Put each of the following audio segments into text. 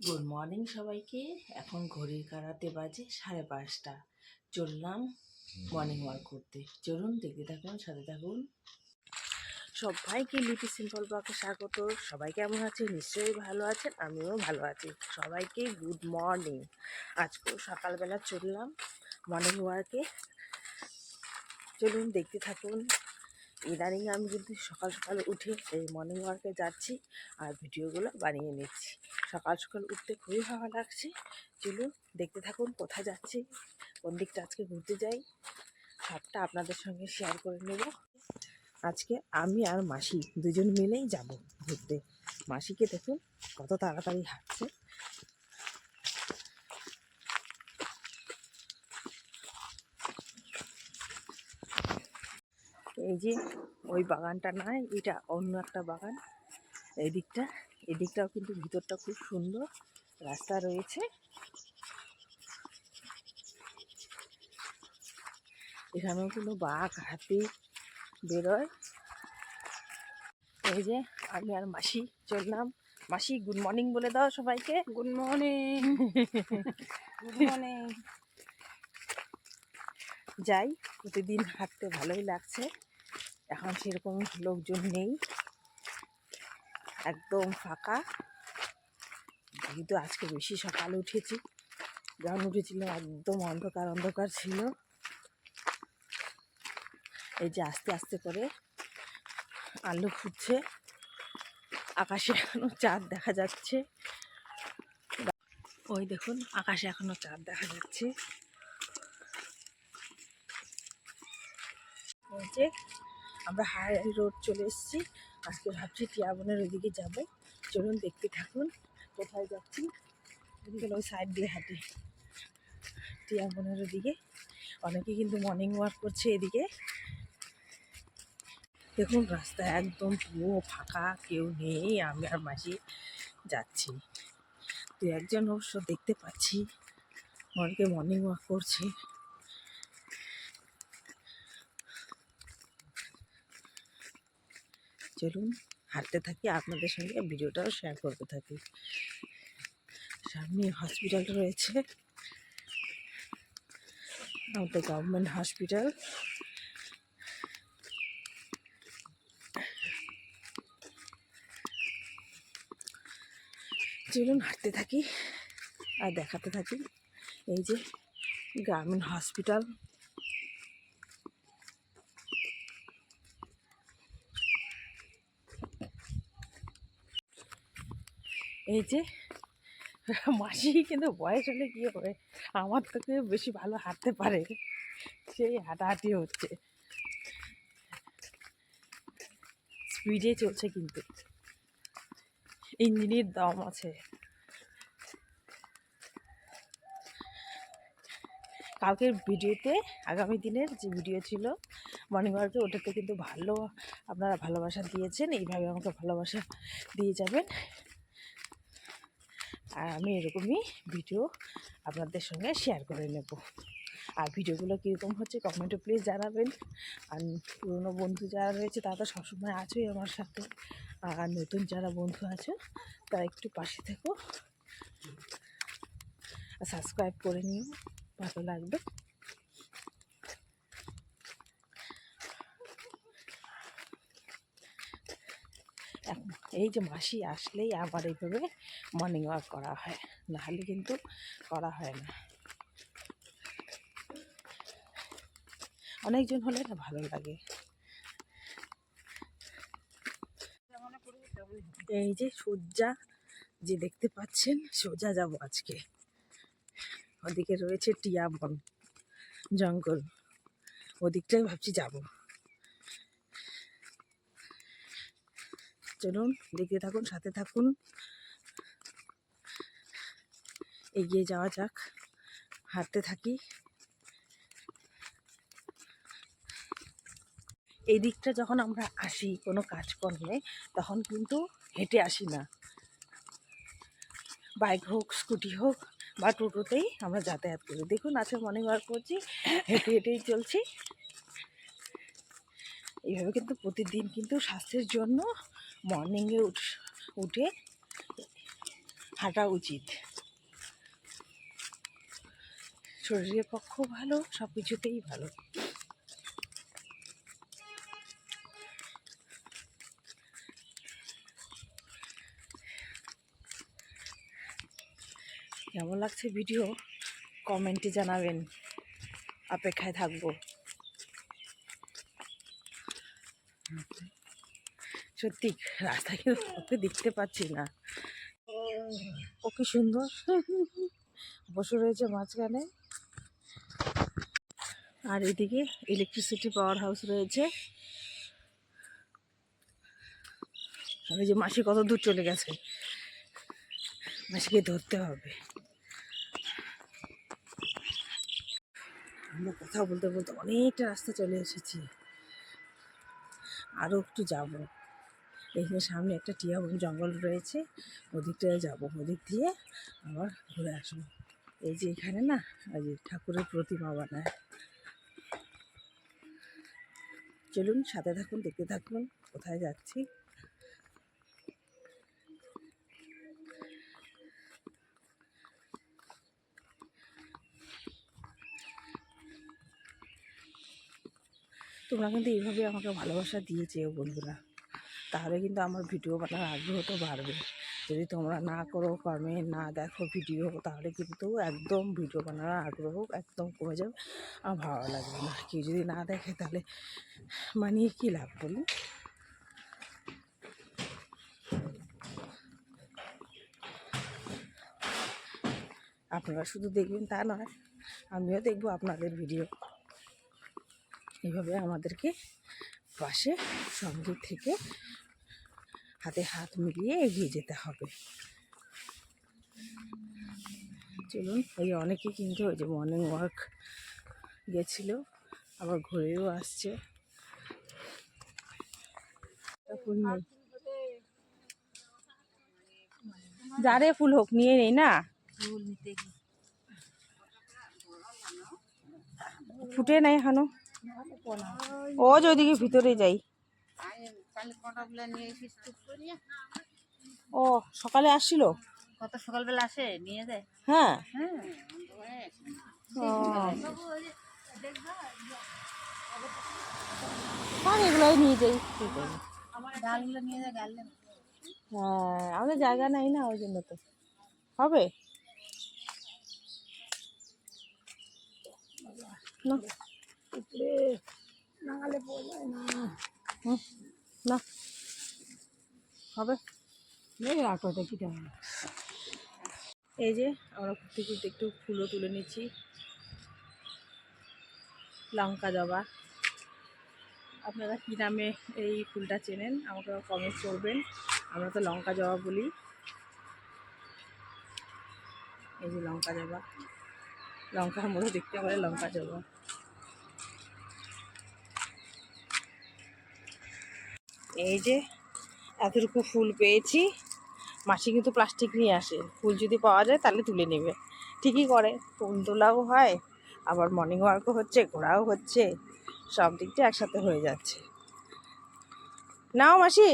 Good morning সবাইকে। এখন ঘড়ির কাঁটাতে বাজে 5:30। চললাম মর্নিং ওয়াক করতে। চলুন দেখতে থাকুন, সাথে থাকুন। সবাইকে লিপি সিম্পল ব্লগে স্বাগত। সবাই কেমন আছে? নিশ্চয়ই ভালো আছেন, আমিও ভালো আছি। সবাইকে গুড মর্নিং। আজকেও সকালবেলা চললাম মর্নিং ওয়াকে। চলুন দেখতে থাকুন। ইদানিং আমি কিন্তু সকাল সকাল উঠে এই মর্নিং ওয়াকে যাচ্ছি আর ভিডিওগুলো বানিয়ে নিচ্ছি। সকাল সকাল উঠতে খুবই ভালো লাগছে। চলুন দেখতে থাকুন কোথায় যাচ্ছি, কোন দিকটা আজকে ঘুরতে যাই, সবটা আপনাদের সঙ্গে শেয়ার করে নেব। আজকে আমি আর মাসি দুজন মিলেই যাব ঘুরতে। মাসিকে দেখুন কত তাড়াতাড়ি হাঁটছে। এই যে ওই বাগানটা নয়, এটা অন্য একটা বাগান। এদিকটাও কিন্তু ভিতরটা খুব সুন্দর, রাস্তা রয়েছে। এখানেও কিন্তু বাঘ হাতি বেরোয়। এই যে আমি আর মাসি চললাম। মাসি গুড মর্নিং বলে দাও সবাইকে। Good morning. Good morning. যাই, প্রতিদিন হাঁটতে ভালোই লাগছে। এখন সেরকম লোকজন নেই, একদম ফাঁকা। কিন্তু আজকে বেশি সকালে উঠেছি, যখন উঠেছিলাম একদম অন্ধকার অন্ধকার ছিল। এই যে আস্তে আস্তে করে আলো ফুটছে, আকাশে এখনো চাঁদ দেখা যাচ্ছে। ওই দেখুন আকাশে এখনো চাঁদ দেখা যাচ্ছে। এই যে আমরা হাই রোড চলে এসেছি। আজকে ভাবছি টিয়াবনের ওইদিকে যাব। চলুন দেখতে থাকুন কোথায় যাচ্ছি। ওইদিকে ওই সাইড দিয়ে হাঁটি, টিয়াবনের ওদিকে। অনেকে কিন্তু মর্নিং ওয়াক করছে এদিকে। দেখুন রাস্তা একদম পুরো ফাঁকা, কেউ নেই। আমি আর মাসি যাচ্ছি। তো একজন অবশ্য দেখতে পাচ্ছি, অনেকে মর্নিং ওয়াক করছে। চলুন হাঁটতে থাকি, আপনাদের সঙ্গে ভিডিওটাও শেয়ার করতে থাকি। সামনে হসপিটাল রয়েছে, আমাদের গভর্নমেন্ট হসপিটাল। চলুন হাঁটতে থাকি আর দেখাতে থাকি। এই যে গ্রামীণ হসপিটাল। এই যে মাসি কিন্তু বয়স হলে কি হবে, আমার থেকে বেশি ভালো হাঁটতে পারে। সেই হাঁটাহাঁটি হচ্ছে, স্পিডে চলছে, কিন্তু ইঞ্জিনের দম আছে। কালকের ভিডিওতে, আগামী দিনের যে ভিডিও ছিল মর্নিং ওয়াকে, ওটাতে কিন্তু ভালো আপনারা ভালোবাসা দিয়েছেন। এইভাবে আমাকে ভালোবাসা দিয়ে যাবেন। আর আমি এরকমই ভিডিও আপনাদের সঙ্গে শেয়ার করে নেব। আর ভিডিওগুলো কীরকম হচ্ছে কমেন্টে প্লিজ জানাবেন। আর পুরনো বন্ধু যারা রয়েছে তারা তো সবসময় আছোই আমার সাথে। আর নতুন যারা বন্ধু আছে তারা একটু পাশে থেকো, আর সাবস্ক্রাইব করে নিও, ভালো লাগবে। এই যে মাসি আসলেই আবার এইভাবে মর্নিং ওয়াক করা হয়, নাহলে কিন্তু করা হয় না। অনেকজন হলে না ভালো লাগে। এই যে সোজা যে দেখতে পাচ্ছেন, সোজা যাব আজকে। ওদিকে রয়েছে টিয়া বন জঙ্গল, ওদিকটাই ভাবছি যাব। চলুন দেখতে থাকুন, সাথে থাকুন, এগিয়ে যাওয়া যাক, হাঁটতে থাকি। এই দিকটা যখন আমরা আসি কোনো কাজকর্মে, তখন কিন্তু হেঁটে আসি না, বাইক হোক স্কুটি হোক বা টোটোতেই আমরা যাতায়াত করি। দেখুন আজকে মর্নিং ওয়াক করছি, হেঁটে হেঁটেই চলছি। এইভাবে কিন্তু প্রতিদিন কিন্তু স্বাস্থ্যের জন্য মর্নিংয়ে উঠে হাঁটা উচিত, শরীরের পক্ষেও ভালো, সব কিছুতেই ভালো। কেমন লাগছে ভিডিও কমেন্টে জানাবেন, অপেক্ষায় থাকবো। সত্যি রাস্তা কিন্তু ওকে দেখতে পাচ্ছি না, ও কি সুন্দর বসে রয়েছে মাঝখানে। আর এদিকে ইলেকট্রিসিটি পাওয়ার হাউস রয়েছে। আর এই যে মাসি কত দূর চলে গেছে, মাসিকে ধরতে হবে। আমরা কথা বলতে বলতে অনেকটা রাস্তা চলে এসেছি, আরও একটু যাব। এখানে সামনে একটা টিয়া জঙ্গল রয়েছে, ওদিকটায় যাব, ওদিক দিয়ে আবার ঘুরে আসবো। এই যে এখানে না ওই যে ঠাকুরের প্রতিমা বানায়। চলুন সাথে থাকুন, দেখতে থাকুন কোথায় যাচ্ছি। তোমরা কিন্তু এইভাবে আমাকে ভালোবাসা দিয়ে যেও বন্ধুরা, তাহলে কিন্তু আমার ভিডিও বানার আগ্রহটা বাড়বে। যদি তোমরা না করো, কমেন্ট না দেখো ভিডিও, তাহলে কিন্তু একদম ভিডিও বানানোর আগ্রহ একদম কমে যাবে, আমার ভালো লাগবে না। কেউ যদি না দেখে তাহলে মানিয়ে কী লাভ বলুন। আপনারা শুধু দেখবেন তা নয়, আমিও দেখবো আপনাদের ভিডিও। এইভাবে আমাদেরকে পাশে সঙ্গে থেকে হাতে হাত মিলিয়ে এগিয়ে যেতে হবে। চলুন, এই অনেকে কিন্তু ওই যে মর্নিং ওয়াক গেছিলো, আবার ঘুরেও আসছে। ফুল নেই, যারে ফুল হোক নিয়ে নেই না, ফুটে নাই এখনো। ও যদি ভিতরে যাই। ও সকালে আসছিল, কত সকালবেলা আসে নিয়ে যায়। হ্যাঁ এগুলোই নিয়ে যাই। ডালগুলো নিয়ে যায়, গাল হ্যাঁ আমাদের জায়গা নাই না, ওই জন্য তো হবে না, হবে এই যে আমরা ঘুরতে ঘুরতে একটু ফুলও তুলে নিচ্ছি। লঙ্কা জবা, আপনারা কী নামে এই ফুলটা চেনেন আমাকে কমেন্ট করবেন। আমরা তো লঙ্কা জবা বলি। এই যে লঙ্কা জবা, লঙ্কার মতো দেখতে পারে লঙ্কা জবা। এই যে এতটুকু ফুল পেয়েছি, মাসি কিন্তু প্লাস্টিক নিয়ে আসে, ফুল যদি পাওয়া যায় তাহলে তুলে নেবে। ঠিকই করে, ফুল তোলাও হয়, আবার মর্নিং ওয়াকও হচ্ছে, ঘোরাও হচ্ছে, সব দিকটা একসাথে হয়ে যাচ্ছে। নাও মাসি।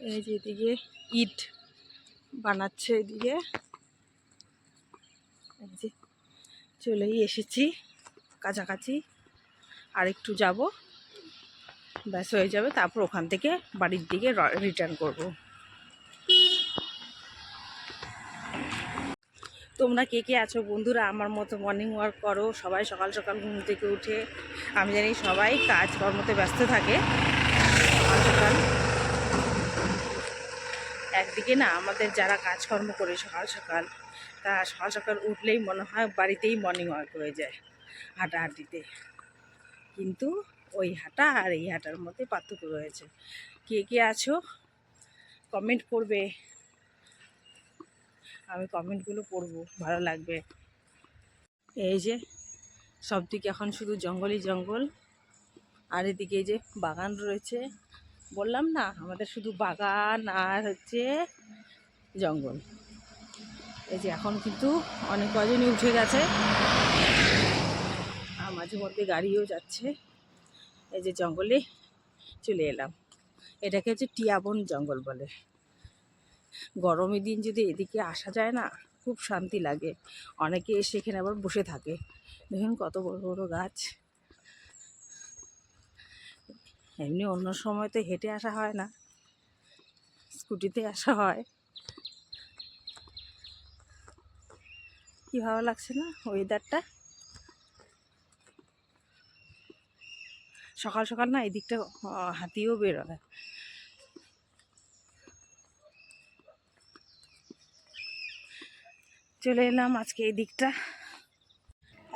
এই যে এদিকে ইট বানাচ্ছে, এদিকে এই যে চলেই এসেছি কাছাকাছি, আর একটু যাব, ব্যাস হয়ে যাবে। তারপর ওখান থেকে বাড়ির দিকে রিটার্ন করব। তোমরা কে কে আছো বন্ধুরা আমার মতো মর্নিং ওয়াক করো? সবাই সকাল সকাল ঘুম থেকে উঠে, আমি জানি সবাই কাজকর্মতে ব্যস্ত থাকে সকাল সকাল। একদিকে না আমাদের যারা কাজকর্ম করে সকাল সকাল, তা সকাল সকাল উঠলেই মনে হয় বাড়িতেই মর্নিং ওয়াক হয়ে যায় হাঁটাহাঁটিতে। কিন্তু ওই হাঁটা আর এই হাঁটার মধ্যে পার্থক্য রয়েছে। কে কে আছো কমেন্ট করবে, আমি কমেন্টগুলো পড়বো, ভালো লাগবে। এই যে সব দিকে এখন শুধু জঙ্গলই জঙ্গল, আর এদিকে এই যে বাগান রয়েছে। বললাম না আমাদের শুধু বাগান আর হচ্ছে জঙ্গল। এই যে এখন কিন্তু অনেক কজনই উঠে গেছে, আর মাঝে মধ্যে গাড়িও যাচ্ছে। এই যে জঙ্গলে চলে এলাম, এটাকে হচ্ছে টিয়াবন জঙ্গল বলে। গরমের দিন যদি এদিকে আসা যায় না, খুব শান্তি লাগে। অনেকে এসে এখানে আবার বসে থাকে। দেখুন কত বড় বড় গাছ। এমনি অন্য সময় তো হেঁটে আসা হয় না, স্কুটিতে আসা হয়। কি ভালো লাগছে না ওয়েদারটা। সকাল সকাল না এই দিকটা হাতিও বেরোয়। চলে এলাম আজকে এই দিকটা।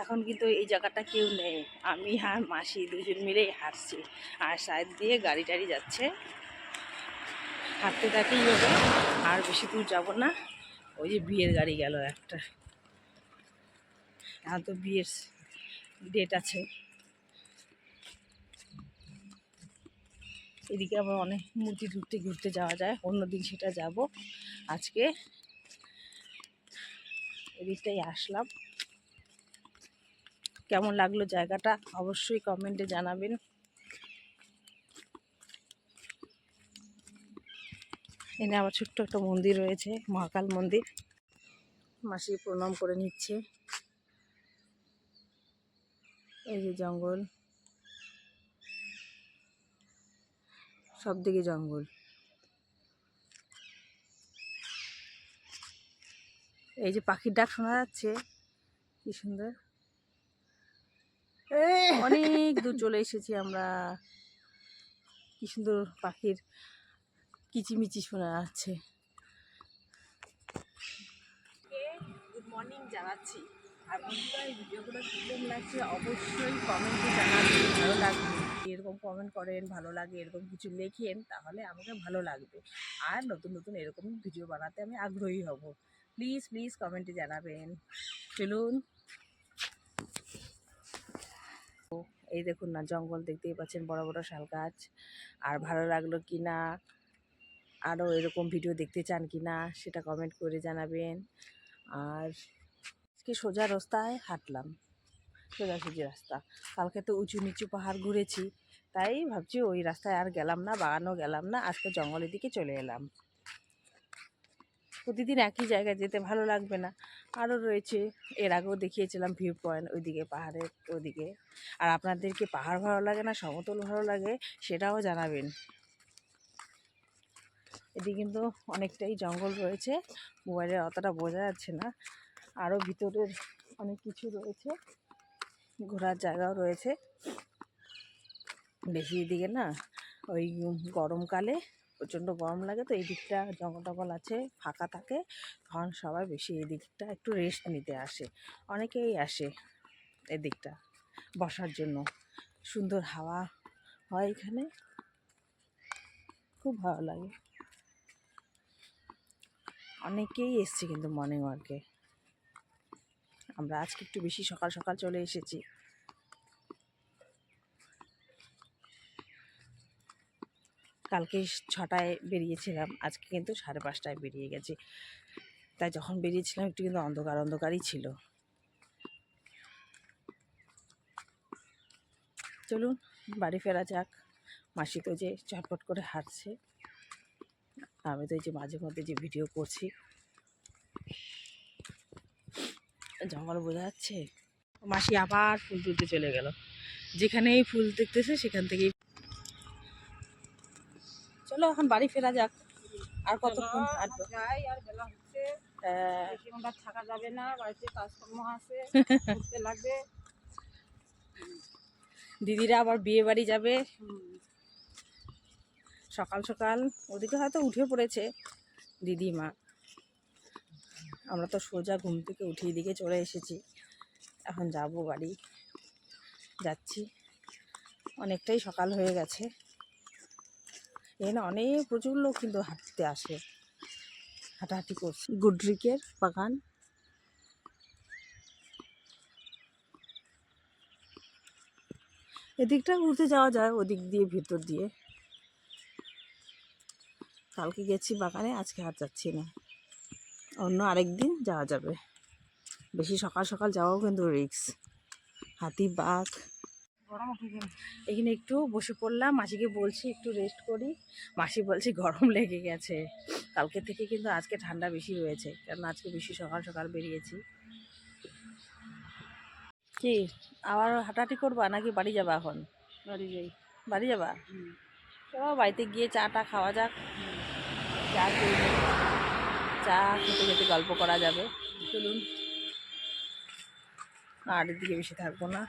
এখন কিন্তু এই জায়গাটা কেউ নেই, আমি আর মাসি দুজন মিলেই হাঁটছি। আর সাইড দিয়ে গাড়ি টাড়ি যাচ্ছে, হাঁটতে থাকেই হবে। আর বেশি দূর যাব না। ওই যে বিয়ের গাড়ি গেল একটা, এখন তো বিয়ের ডেট আছে। এদিকে আবার অনেক মূর্তি টুর্তি ঘুরতে যাওয়া যায়, অন্যদিন সেটা যাব। আজকে এদিকটাই আসলাম। কেমন লাগলো জায়গাটা অবশ্যই কমেন্টে জানাবেন। এখানে আবার ছোট্ট একটা মন্দির রয়েছে, মহাকাল মন্দির। মাসি প্রণাম করে নিচ্ছে। এই যে জঙ্গল, সব দিকে জঙ্গল। এই যে পাখির ডাক শোনা যাচ্ছে, কি সুন্দর। অনেক দূর চলে এসেছি আমরা। কি সুন্দর পাখির কিচিমিচি শোনা যাচ্ছে। গুড মর্নিং জানাচ্ছি। আর বন্ধুরা, এই ভিডিওগুলো কেমন লাগছে অবশ্যই কমেন্টে জানাবেন। ভালো লাগবে এরকম কমেন্ট করেন, ভালো লাগে এরকম কিছু লেখেন, তাহলে আমাকে ভালো লাগবে। আর নতুন নতুন এরকম ভিডিও বানাতে আমি আগ্রহী হব। প্লিজ প্লিজ কমেন্টে জানাবেন। চলুন। এই দেখুন না, জঙ্গল দেখতেই পাচ্ছেন, বড় বড় শাল গাছ। আর ভালো লাগলো কি না, আরও এরকম ভিডিও দেখতে চান কি না সেটা কমেন্ট করে জানাবেন। আর আজকে সোজা রাস্তায় হাঁটলাম, সোজাসুজি রাস্তা। কালকে তো উঁচু নিচু পাহাড় ঘুরেছি, তাই ভাবছি ওই রাস্তায় আর গেলাম না, বাগানও গেলাম না, আজকে জঙ্গলের দিকে চলে এলাম। প্রতিদিন একই জায়গায় যেতে ভালো লাগবে না। আরও রয়েছে, এর আগেও দেখিয়েছিলাম ভিউ পয়েন্ট ওইদিকে, পাহাড়ের ওইদিকে। আর আপনাদেরকে পাহাড় ভালো লাগে না সমতল ভালো লাগে সেটাও জানাবেন। এদিকে কিন্তু অনেকটাই জঙ্গল রয়েছে, মোবাইলে অতটা বোঝা যাচ্ছে না। আরও ভিতরের অনেক কিছু রয়েছে, ঘোরার জায়গাও রয়েছে। বেশি এদিকে না ওই গরমকালে প্রচণ্ড গরম লাগে, তো এই দিকটা জঙ্গল টঙ্গল আছে, ফাঁকা থাকে, তখন সবাই বেশি এই দিকটা একটু রেস্ট নিতে আসে। অনেকেই আসে এদিকটা বসার জন্য, সুন্দর হাওয়া হয় এখানে, খুব ভালো লাগে। অনেকেই এসছে কিন্তু মর্নিং ওয়ার্কে। আমরা আজকে একটু বেশি সকাল সকাল চলে এসেছি। কালকে 6টায় বেরিয়েছিলাম, আজকে কিন্তু 5:30টায় বেরিয়ে গেছি। তাই যখন বেরিয়েছিলাম একটু কিন্তু অন্ধকার অন্ধকারই ছিল। চলুন বাড়ি ফেরা যাক। মাসি তো যে চটপট করে হাঁটছে, আমি তো এই যে মাঝে মধ্যে যে ভিডিও করছি। জঙ্গল বোঝা যাচ্ছে। মাসি আবার ফুল তুলতে চলে গেল, যেখানেই ফুল দেখতেছে সেখান থেকেই। চলো এখন বাড়ি ফেরা যাক। আর কতক্ষণ হাঁটবো? আর বেলা হচ্ছে, বেশি ঘন্টা থাকা যাবে না, বাড়িতে কাজকর্ম আছে, ঘুরতে লাগবে। দিদিরা আবার বিয়ে বাড়ি যাবে সকাল সকাল, ওদিকে হয়তো উঠে পড়েছে দিদিমা। আমরা তো সোজা ঘুম থেকে উঠে এদিকে চলে এসেছি, এখন যাব বাড়ি, যাচ্ছি। অনেকটাই সকাল হয়ে গেছে। এখানে অনেক প্রচুর লোক কিন্তু হাঁটতে আসে, হাঁটাহাঁটি করছে। গুডরিকের বাগান। এদিকটা ঘুরতে যাওয়া যায়, ওদিক দিয়ে ভিতর দিয়ে। কালকে গেছি বাগানে, আজকে আর যাচ্ছি না, অন্য আরেক দিন যাওয়া যাবে। বেশি সকাল সকাল যাওয়াও কিন্তু রিস্ক, হাতি বাঘ। গরম উঠে গেল। এখানে একটু বসে পড়লাম, মাসিকে বলছি একটু রেস্ট করি। মাসি বলছি গরম লেগে গেছে। কালকে থেকে কিন্তু আজকে ঠান্ডা বেশি রয়েছে, কারণ আজকে বেশি সকাল সকাল বেরিয়েছি। কি আবার হাঁটাহাঁটি করবা নাকি বাড়ি যাবা এখন? বাড়ি যাই। বাড়ি যাবা? চলো বাড়িতে গিয়ে চাটা খাওয়া যাক। চা খেয়ে নিই। চা খেতে খেতে গল্প করা যাবে। চলুন, আর এদিকে বেশি থাকবো না,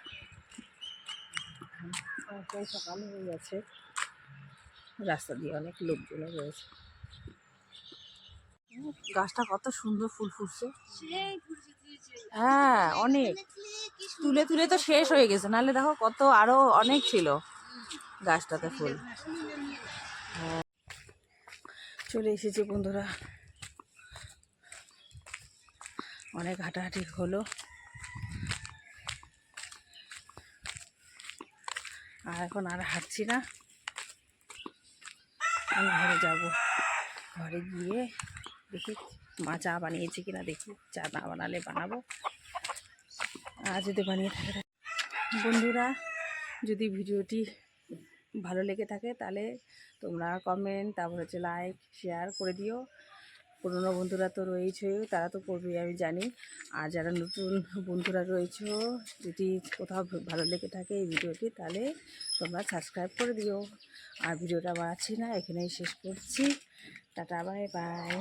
প্রায় সকাল হয়ে গেছে। রাস্তা দিয়ে অনেক লোকজনও রয়েছে। গাছটা কত সুন্দর ফুল ফুটছে। হ্যাঁ অনেক, তুলে তুলে তো শেষ হয়ে গেছে, নাহলে দেখো কত আরো অনেক ছিল গাছটাতে ফুল। হ্যাঁ চলে এসেছি বন্ধুরা, অনেক হাঁটাহাঁটি হলো। আর এখন আর হাঁটছি না, আমি ঘরে যাব। ঘরে গিয়ে দেখি মা চা বানিয়েছে কিনা, দেখি চা না বানালে বানাবো, আর যদি বানিয়ে থাকে। বন্ধুরা যদি ভিডিওটি ভালো লেগে থাকে তাহলে তোমরা কমেন্ট, তারপর হচ্ছে লাইক শেয়ার করে দিও। পুরনো বন্ধুরা তো রয়েছে, তারা তো করবেই আমি জানি। আর যারা নতুন বন্ধুরা রয়েছে, যদি কোথাও ভালো লেগে থাকে এই ভিডিওটি তাহলে তোমরা সাবস্ক্রাইব করে দিও। আর ভিডিওটা বাড়াচ্ছি না, এখানেই শেষ করছি। Tata bye bye.